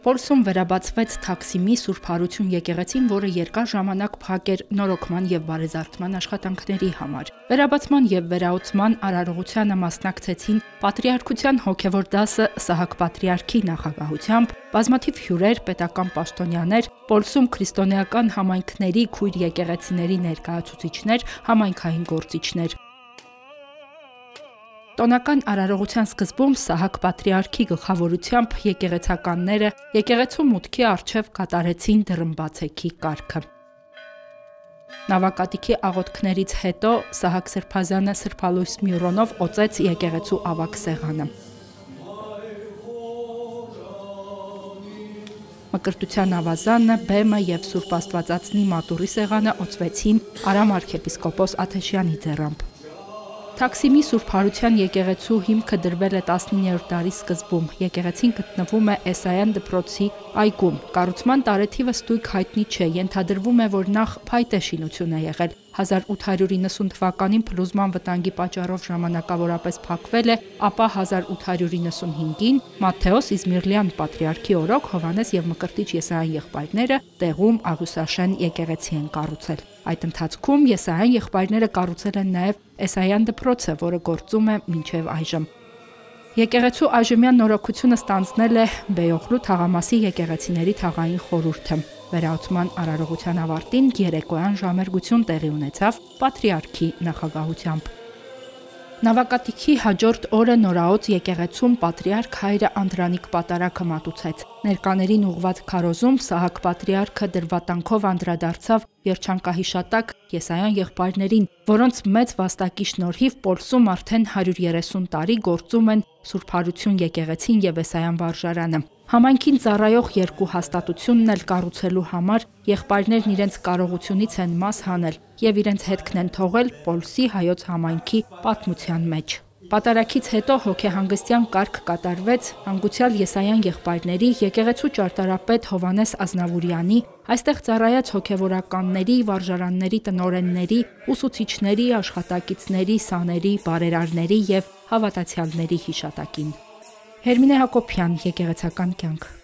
Պոլսում վերաբացվեց Թաքսիմի Սուրբ Հարություն եկեղեցին, որը երկար ժամանակ փակ էր նորոգման եւ բարեզարդման աշխատանքների համար։ Վերաբացման եւ վերահոսման արարողությանը մասնակցեցին Պատրիարքության հոգեվոր դասը Սահակ Պատրիարքի նախագահությամբ, բազմաթիվ հյուրեր, պետական պաշտոնյաներ, Պոլսում քրիստոնեական համայնքների քույր եկեղեցիների ներկայացուցիչներ, համայնքային գործիչներ։ Տոնական արարողության սկզբում Սահակ Պատրիարքի գլխավորությամբ եկեղեցականները եկեղեցու մուտքի առջև կատարեցին դռնբացեքի կարգը։ Նավակատիքի աղոթքներից հետո Սահակ Սրբազանը սրբալույս մյուրոնով օծեց եկեղեցու ավագ սեղանը։ Մկրտության ավազանը, բեմը եւ Սուրբ Աստվածածնի մատուռի սեղանը օծվեցին Արամ arczepiskopos Աթեշյանի ձեռամբ։ Թաքսիմի Սուրբ Հարության եկեղեցու հիմքը դրվել է 19-րդ դարի սկզբում։ Եկեղեցին գտնվում է Էսայան դպրոցի այգում։ Կառուցման տարեթիվը ստույգ հայտնի չէ, ենթադրվում է, որ նախ փայտե շինություն է եղել։ 1890 թվականին փլուզման վտանգի պատճառով ժամանակավորապես փակվել է, ապա 1895-ին Մատթեոս Իզմիրլյան պատրիարքի օրոք Հովհաննես եւ Մկրտիչ Եսային եղբայրները տեղում Աղյուսաշեն եկեղեցի են կառուցել։ Այդ ընթացքում Եսային եղբայրները կառուցել են նաև Էսայան դպրոցը, որը գործում է մինչև այժմ։ Եկեղեցու այժմյան նորոգությունը ստանձնել է Բեյողլու թաղամասի եկեղեցիների թաղային խորհուրդը։ Վերահոսման արարողության ավարտին երեկոյան ժամերգություն տեղի ունեցավ Պատրիարքի նախագահությամբ։ Նավակատիքի հաջորդ օրը նորաոց եկեղեցում Պատրիարք հայրը Անդրանիկ Պատարագը մատուցեց։ Ներկաներին ուղված քարոզում Սահակ Պատրիարքը դրվատանքով անդրադարձավ երջանկահիշատակ Եսայան եղբայրներին, որոնց մեծ վաստակի շնորհիվ Պոլսում արդեն 130 տարի գործում են Սուրբ Հարություն եկեղեցին եւ Եսայան վարժարանը։ Համայնքին ծառայող երկու հաստատությունն էլ կառուցելու համար եղբայրներն իրենց կարողությունից են մաս հանել եւ իրենց հետքն են թողել Պոլսի հայոց համայնքի պատմության մեջ։ Պատարագից հետո հոգեհանգստյան կարգ կատարվեց հանգուցյալ Եսայան եղբայրների եկեղեցու ճարտարապետ Հովհաննես Ազնավուրյանի, այստեղ ծառայած հոգևորականների, վարժարանների տնօրենների, ուսուցիչների, աշխատակիցների, սաների, բարերարների եւ հավատացյալների հիշատակին։ Հերմինե Հակոբյան, եկեղեցական կյանք։